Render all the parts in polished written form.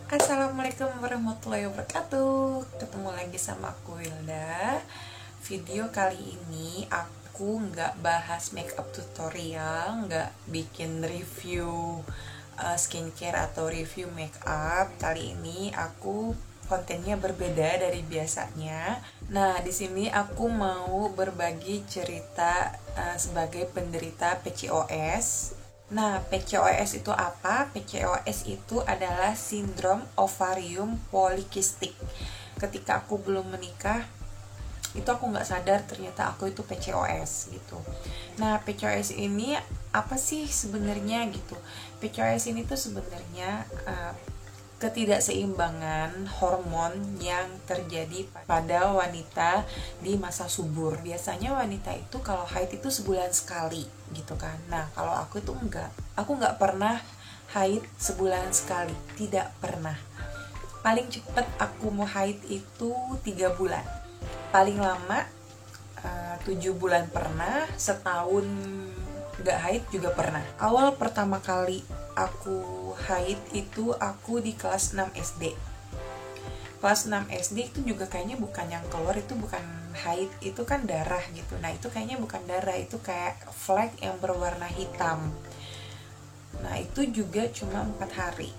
Assalamualaikum warahmatullahi wabarakatuh. Ketemu lagi sama aku Wilda. Video kali ini aku nggak bahas makeup tutorial, nggak bikin review skincare atau review makeup. Kali ini aku kontennya berbeda dari biasanya. Nah, di sini aku mau berbagi cerita sebagai penderita PCOS. Nah, PCOS itu apa? PCOS itu adalah sindrom ovarium polikistik. Ketika aku belum menikah, itu aku nggak sadar ternyata aku itu PCOS gitu. Nah, PCOS ini apa sih sebenarnya gitu? PCOS ini tuh sebenarnya ketidakseimbangan hormon yang terjadi pada wanita di masa subur. Biasanya wanita itu kalau haid itu sebulan sekali gitu kan. Nah, kalau aku itu enggak. Aku enggak pernah haid sebulan sekali, tidak pernah. Paling cepet aku mau haid itu 3 bulan. Paling lama 7 bulan pernah, setahun nggak haid juga pernah. Awal pertama kali aku haid itu aku di kelas 6 SD. Kelas 6 SD itu juga kayaknya bukan yang keluar, itu bukan haid, itu kan darah gitu. Nah, itu kayaknya bukan darah, itu kayak flek yang berwarna hitam. Nah, itu juga cuma 4 hari.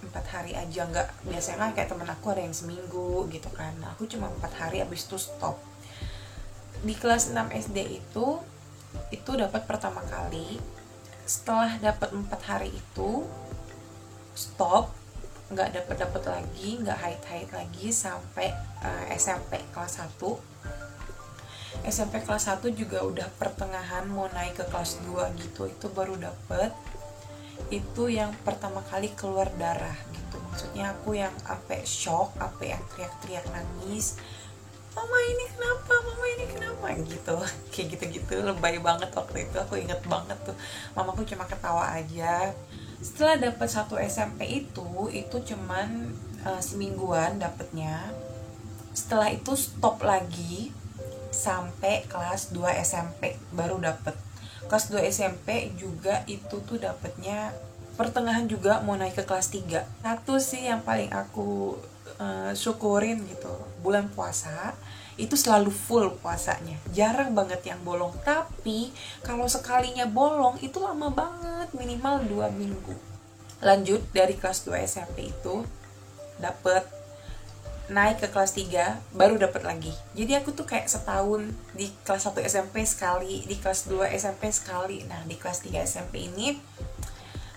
4 hari aja, nggak biasanya kan kayak temen aku ada yang seminggu gitu kan. Nah, aku cuma 4 hari abis itu stop. Di kelas 6 SD itu dapat pertama kali. Setelah dapat 4 hari itu stop, nggak dapat lagi, nggak haid lagi sampai SMP kelas 1. SMP kelas 1 juga udah pertengahan mau naik ke kelas 2 gitu, itu baru dapet. Itu yang pertama kali keluar darah gitu. Maksudnya aku yang sampai shock, sampai yang teriak-teriak nangis, mama ini kenapa gitu. Kayak gitu-gitu, lebay banget waktu itu. Aku inget banget tuh, mamaku cuma ketawa aja. Setelah dapat 1 SMP itu cuman semingguan dapetnya. Setelah itu stop lagi sampai kelas 2 SMP baru dapet. Kelas 2 SMP juga itu tuh dapetnya pertengahan juga mau naik ke kelas 3. Satu sih yang paling aku syukurin gitu, bulan puasa itu selalu full puasanya, jarang banget yang bolong. Tapi kalau sekalinya bolong itu lama banget, minimal 2 minggu. Lanjut dari kelas 2 SMP itu dapet, naik ke kelas 3 baru dapet lagi. Jadi aku tuh kayak setahun di kelas 1 SMP sekali, di kelas 2 SMP sekali. Nah, di kelas 3 SMP ini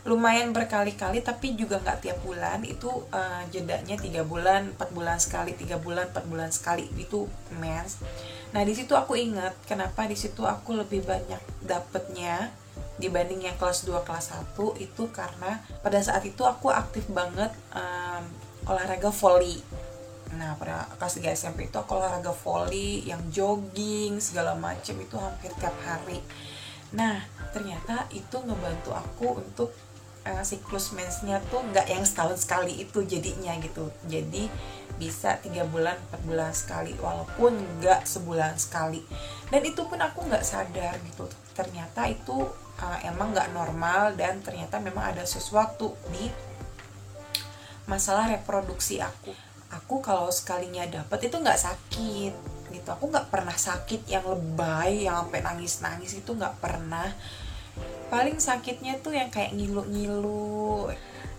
lumayan berkali-kali, tapi juga nggak tiap bulan. Itu jedanya 3 bulan 4 bulan sekali, 3 bulan 4 bulan sekali, itu mens. Nah, di situ aku ingat kenapa di situ aku lebih banyak dapetnya dibanding yang kelas 2 kelas 1 itu karena pada saat itu aku aktif banget olahraga volley. Nah, pada kelas 3 SMP itu aku olahraga volley, yang jogging segala macem itu hampir tiap hari. Nah, ternyata itu ngebantu aku untuk siklus mensnya tuh nggak yang setahun sekali itu jadinya gitu. Jadi bisa 3 bulan 4 bulan sekali, walaupun nggak sebulan sekali. Dan itu pun aku nggak sadar gitu, ternyata itu emang nggak normal. Dan ternyata memang ada sesuatu di masalah reproduksi aku kalau sekalinya dapet itu nggak sakit gitu. Aku nggak pernah sakit yang lebay, yang sampai nangis itu nggak pernah. Paling sakitnya tuh yang kayak ngilu-ngilu.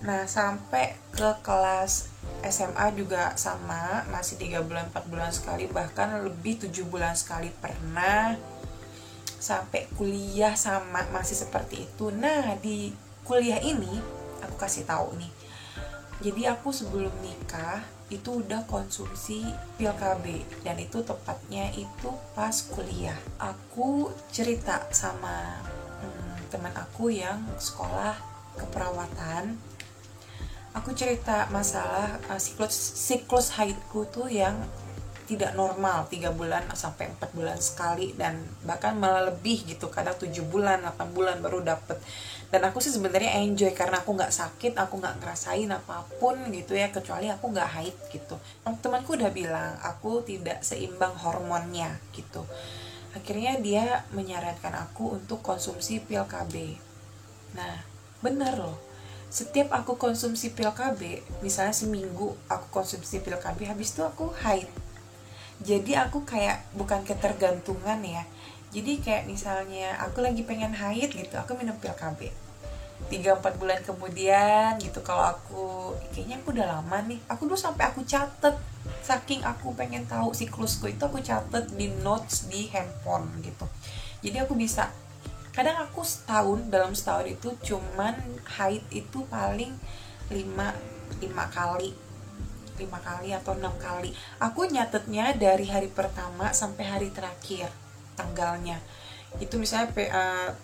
Nah, sampai ke kelas SMA juga sama, masih 3 bulan 4 bulan sekali, bahkan lebih 7 bulan sekali pernah. Sampai kuliah sama masih seperti itu. Nah, di kuliah ini aku kasih tahu nih. Jadi aku sebelum nikah itu udah konsumsi pil KB, dan itu tepatnya itu pas kuliah. Aku cerita sama teman aku yang sekolah keperawatan. Aku cerita masalah siklus haidku tuh yang tidak normal, 3 bulan sampai 4 bulan sekali, dan bahkan malah lebih gitu, kadang 7 bulan 8 bulan baru dapet. Dan aku sih sebenarnya enjoy karena aku nggak sakit, aku nggak ngerasain apapun gitu ya, kecuali aku nggak haid gitu. Temanku udah bilang aku tidak seimbang hormonnya gitu. Akhirnya dia menyarankan aku untuk konsumsi pil KB. Nah, bener loh, Setiap aku konsumsi pil KB, misalnya seminggu aku konsumsi pil KB, habis itu aku haid. Jadi aku kayak bukan ketergantungan ya. Jadi kayak misalnya aku lagi pengen haid gitu, aku minum pil KB. 3-4 bulan kemudian gitu, kalau aku kayaknya aku udah lama nih, aku dulu sampai aku catet, saking aku pengen tahu siklusku itu aku catet di notes di handphone gitu. Jadi aku bisa, kadang aku dalam setahun itu cuman haid itu paling 5 kali, 5 kali atau 6 kali. Aku nyatetnya dari hari pertama sampai hari terakhir tanggalnya. Itu misalnya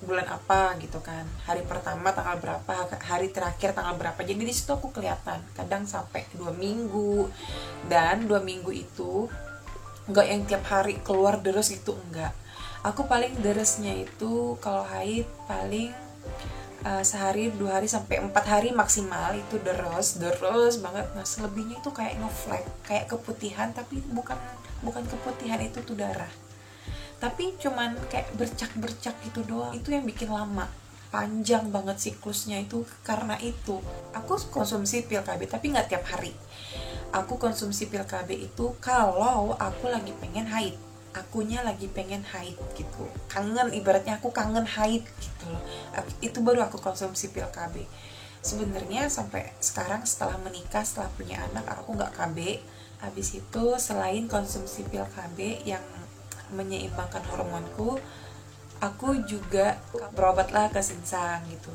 bulan apa gitu kan, hari pertama tanggal berapa, hari terakhir tanggal berapa. Jadi di situ aku kelihatan, kadang sampai 2 minggu. Dan 2 minggu itu enggak yang tiap hari keluar deres gitu, enggak. Aku paling deresnya itu kalau haid paling sehari 2 hari sampai 4 hari maksimal, itu deres banget. Nah selebihnya itu kayak ngeflek, kayak keputihan, tapi bukan keputihan, itu tuh darah, tapi cuman kayak bercak-bercak gitu doang. Itu yang bikin lama, panjang banget siklusnya itu. Karena itu aku konsumsi pil KB, tapi nggak tiap hari. Aku konsumsi pil KB itu kalau aku lagi pengen haid, akunya lagi pengen haid gitu, kangen, ibaratnya aku kangen haid gitu loh. Itu baru aku konsumsi pil KB. Sebenarnya sampai sekarang setelah menikah, setelah punya anak, aku nggak KB. Habis itu selain konsumsi pil KB yang menyeimbangkan hormonku, aku juga berobatlah ke Sinsang gitu.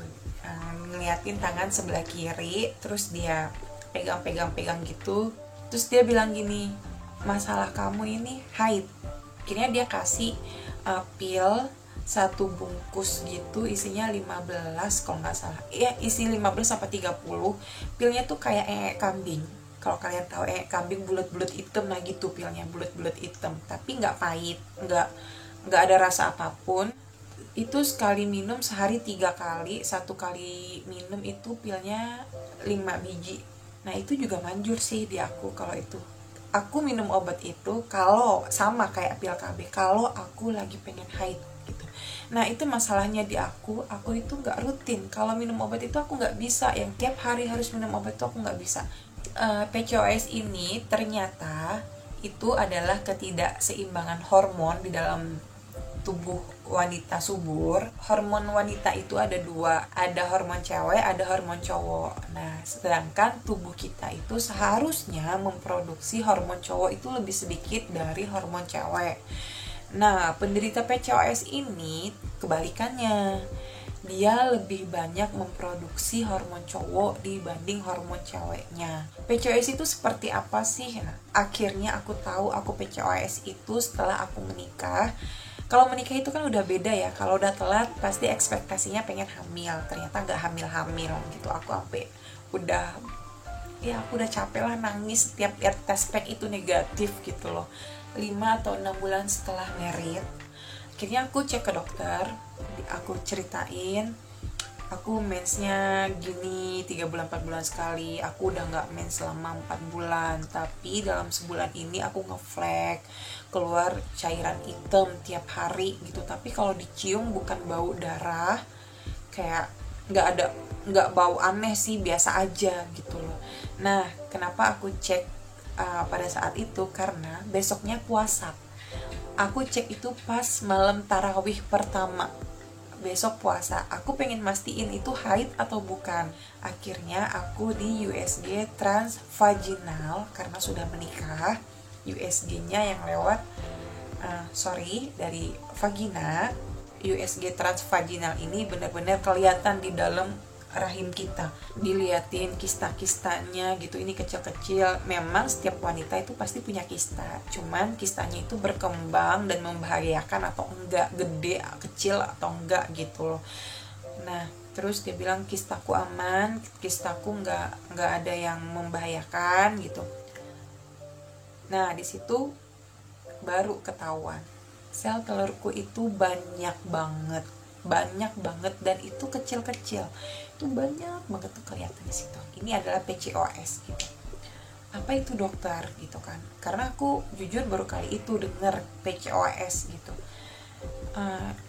Ngeliatin tangan sebelah kiri, terus dia pegang gitu, terus dia bilang gini, masalah kamu ini haid. Akhirnya dia kasih pil 1 bungkus gitu, isinya 15 kalau nggak salah, ya isi 15 sampai 30. Pilnya tuh kayak kambing. Kalau kalian tahu kambing bulat-bulat hitam, nah gitu pilnya, bulat-bulat hitam, tapi nggak pahit, nggak ada rasa apapun. Itu sekali minum sehari 3 kali, 1 kali minum itu pilnya 5 biji. Nah itu juga manjur sih di aku. Kalau itu aku minum obat itu kalau sama kayak pil KB, kalau aku lagi pengen haid gitu. Nah itu masalahnya di aku itu nggak rutin. Kalau minum obat itu aku nggak bisa, yang tiap hari harus minum obat itu aku nggak bisa. PCOS ini ternyata itu adalah ketidakseimbangan hormon di dalam tubuh wanita subur. Hormon wanita itu ada 2, ada hormon cewek, ada hormon cowok. Nah, sedangkan tubuh kita itu seharusnya memproduksi hormon cowok itu lebih sedikit dari hormon cewek. Nah, penderita PCOS ini kebalikannya, dia lebih banyak memproduksi hormon cowok dibanding hormon ceweknya. PCOS itu seperti apa sih? Nah, akhirnya aku tahu aku PCOS itu setelah aku menikah. Kalau menikah itu kan udah beda ya. Kalau udah telat pasti ekspektasinya pengen hamil, ternyata nggak hamil gitu. Aku sampai aku udah capek lah nangis setiap lihat tes pack itu negatif gitu loh. 5 atau 6 bulan setelah married, akhirnya aku cek ke dokter, aku ceritain aku mensnya gini 3 bulan 4 bulan sekali, aku udah nggak mens selama 4 bulan, tapi dalam sebulan ini aku ngeflek, keluar cairan hitam tiap hari gitu. Tapi kalau dicium bukan bau darah, kayak nggak bau aneh sih, biasa aja gitu loh. Nah kenapa aku cek pada saat itu, karena besoknya puasa. Aku cek itu pas malam tarawih pertama, besok puasa. Aku pengen mastiin itu haid atau bukan. Akhirnya aku di USG transvaginal, karena sudah menikah. USG-nya yang lewat dari vagina. USG transvaginal ini benar-benar kelihatan di dalam rahim kita, diliatin kista-kistanya gitu. Ini kecil-kecil. Memang setiap wanita itu pasti punya kista, cuman kistanya itu berkembang dan membahayakan atau enggak, gede, kecil atau enggak gitu loh. Nah terus dia bilang kistaku aman, kistaku enggak ada yang membahayakan gitu. Nah di situ baru ketahuan sel telurku itu banyak banget, dan itu kecil-kecil, itu banyak banget tuh kelihatan di situ. Ini adalah PCOS gitu. Apa itu dokter gitu kan, karena aku jujur baru kali itu dengar PCOS gitu.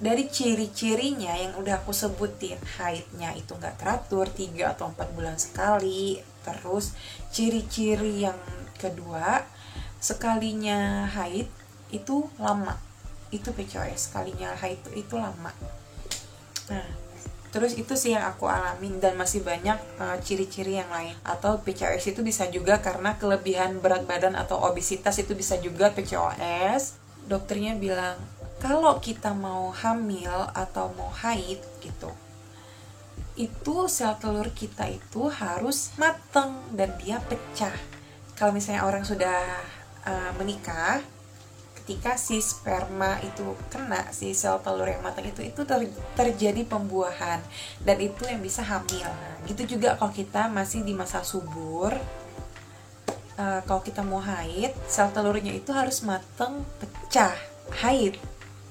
Dari ciri-cirinya yang udah aku sebutin, haidnya itu nggak teratur 3 atau 4 bulan sekali. Terus ciri-ciri yang kedua, sekalinya haid itu lama, itu PCOS. Sekalinya haid itu lama. Nah, terus itu sih yang aku alamin, dan masih banyak ciri-ciri yang lain. Atau PCOS itu bisa juga karena kelebihan berat badan atau obesitas, itu bisa juga PCOS. Dokternya bilang kalau kita mau hamil atau mau haid gitu, itu sel telur kita itu harus mateng dan dia pecah. Kalau misalnya orang sudah menikah, ketika si sperma itu kena si sel telur yang matang itu terjadi pembuahan, dan itu yang bisa hamil. Nah, gitu juga kalau kita masih di masa subur, kalau kita mau haid, sel telurnya itu harus mateng, pecah. Haid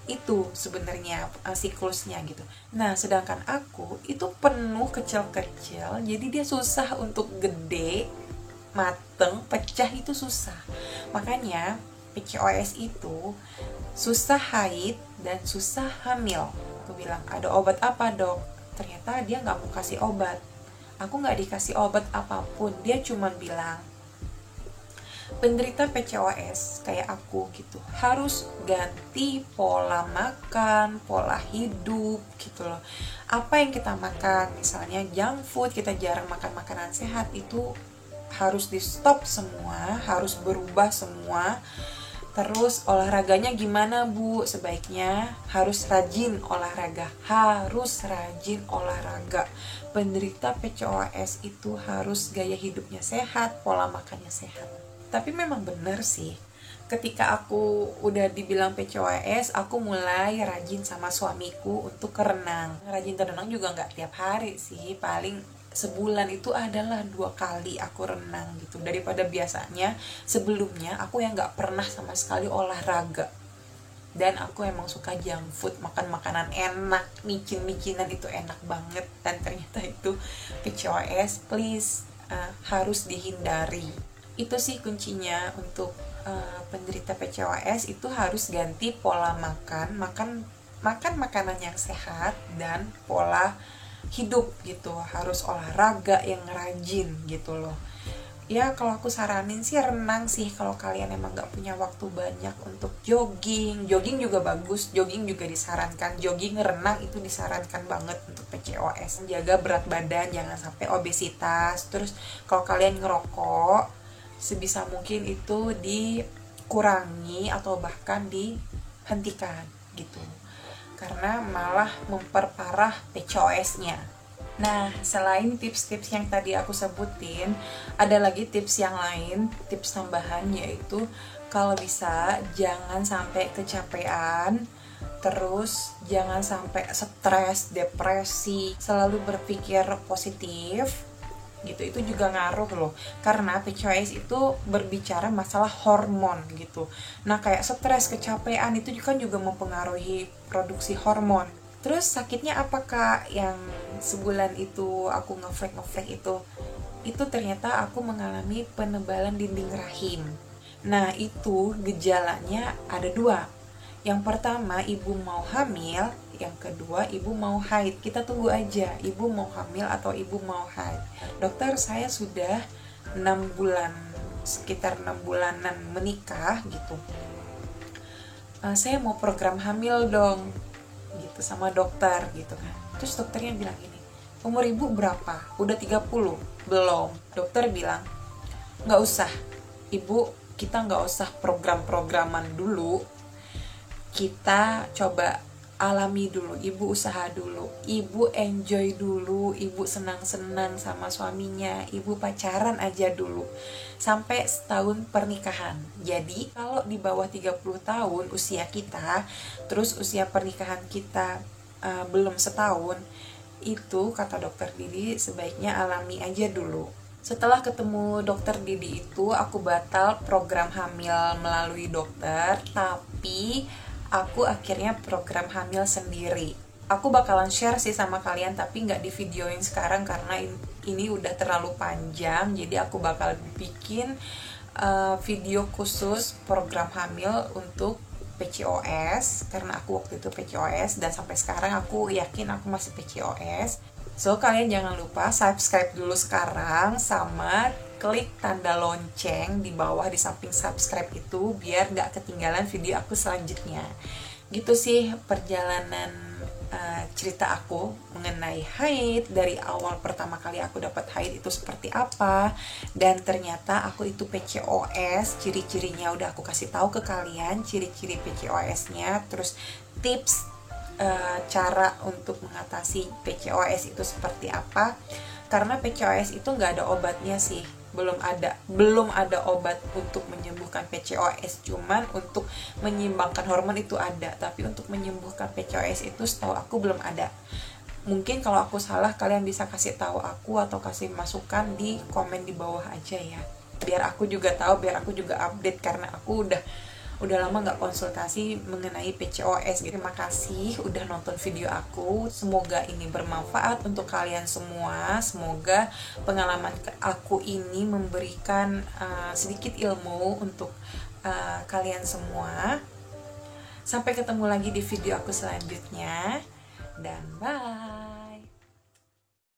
itu sebenarnya siklusnya gitu. Nah, sedangkan aku itu penuh kecil-kecil, jadi dia susah untuk gede, mateng, pecah itu susah. Makanya PCOS itu susah haid dan susah hamil. Aku bilang, ada obat apa dok? Ternyata dia gak mau kasih obat. Aku gak dikasih obat apapun. Dia cuma bilang, penderita PCOS kayak aku gitu harus ganti pola makan, pola hidup gitu loh. Apa yang kita makan, misalnya junk food, kita jarang makan makanan sehat, itu harus di stop semua, harus berubah semua. Terus olahraganya gimana bu? Sebaiknya harus rajin olahraga, harus rajin olahraga. Penderita PCOS itu harus gaya hidupnya sehat, pola makannya sehat. Tapi memang benar sih, ketika aku udah dibilang PCOS, aku mulai rajin sama suamiku untuk renang. Rajin renang juga nggak tiap hari sih, paling sebulan itu adalah 2 kali aku renang gitu. Daripada biasanya sebelumnya aku yang nggak pernah sama sekali olahraga. Dan aku emang suka junk food, makan makanan enak, micin-micinan itu enak banget. Dan ternyata itu PCOS, please harus dihindari. Itu sih kuncinya untuk penderita PCOS, itu harus ganti pola makan makanan yang sehat dan pola hidup gitu, harus olahraga yang rajin gitu loh. Ya kalau aku saranin sih renang sih, kalau kalian emang gak punya waktu banyak untuk jogging juga bagus, jogging juga disarankan, jogging, renang itu disarankan banget untuk PCOS. Jaga berat badan, jangan sampai obesitas. Terus kalau kalian ngerokok, sebisa mungkin itu dikurangi atau bahkan dihentikan gitu, karena malah memperparah PCOS-nya. Nah, selain tips-tips yang tadi aku sebutin, ada lagi tips yang lain, tips tambahan, yaitu kalau bisa jangan sampai kecapean, terus jangan sampai stres, depresi, selalu berpikir positif gitu. Itu juga ngaruh loh, karena PCOS itu berbicara masalah hormon gitu. Nah, kayak stres, kecapean itu kan juga mempengaruhi produksi hormon. Terus sakitnya apakah yang sebulan itu aku ngeflek itu ternyata aku mengalami penebalan dinding rahim. Nah, itu gejalanya ada 2. Yang pertama, ibu mau hamil. Yang kedua, ibu mau haid. Kita tunggu aja, ibu mau hamil atau ibu mau haid. Dokter, saya sudah 6 bulan, sekitar 6 bulanan menikah gitu. Saya mau program hamil dong, gitu sama dokter gitu kan. Terus dokternya bilang gini, umur ibu berapa? Udah 30? Belum. Dokter bilang, gak usah, ibu, kita gak usah program-programan dulu. Kita coba alami dulu, ibu usaha dulu, ibu enjoy dulu, ibu senang-senang sama suaminya, ibu pacaran aja dulu sampai setahun pernikahan. Jadi kalau di bawah 30 tahun usia kita, terus usia pernikahan kita belum setahun, itu kata dokter Didi sebaiknya alami aja dulu. Setelah ketemu dokter Didi itu, aku batal program hamil melalui dokter, tapi aku akhirnya program hamil sendiri. Aku bakalan share sih sama kalian, tapi nggak di videoin sekarang karena ini udah terlalu panjang. Jadi aku bakal bikin video khusus program hamil untuk PCOS, karena aku waktu itu PCOS dan sampai sekarang aku yakin aku masih PCOS. So kalian jangan lupa subscribe dulu sekarang, sama klik tanda lonceng di bawah di samping subscribe itu biar nggak ketinggalan video aku selanjutnya. Gitu sih perjalanan cerita aku mengenai haid, dari awal pertama kali aku dapat haid itu seperti apa, dan ternyata aku itu PCOS. Ciri-cirinya udah aku kasih tahu ke kalian, ciri-ciri PCOS-nya, terus tips cara untuk mengatasi PCOS itu seperti apa. Karena PCOS itu nggak ada obatnya sih, belum ada obat untuk menyembuhkan PCOS, cuman untuk menyeimbangkan hormon itu ada, tapi untuk menyembuhkan PCOS itu setahu aku belum ada. Mungkin kalau aku salah kalian bisa kasih tahu aku atau kasih masukan di komen di bawah aja ya, biar aku juga tahu, biar aku juga update, karena aku udah lama nggak konsultasi mengenai PCOS. Terima kasih udah nonton video aku, semoga ini bermanfaat untuk kalian semua. Semoga pengalaman aku ini memberikan sedikit ilmu untuk kalian semua. Sampai ketemu lagi di video aku selanjutnya, dan bye.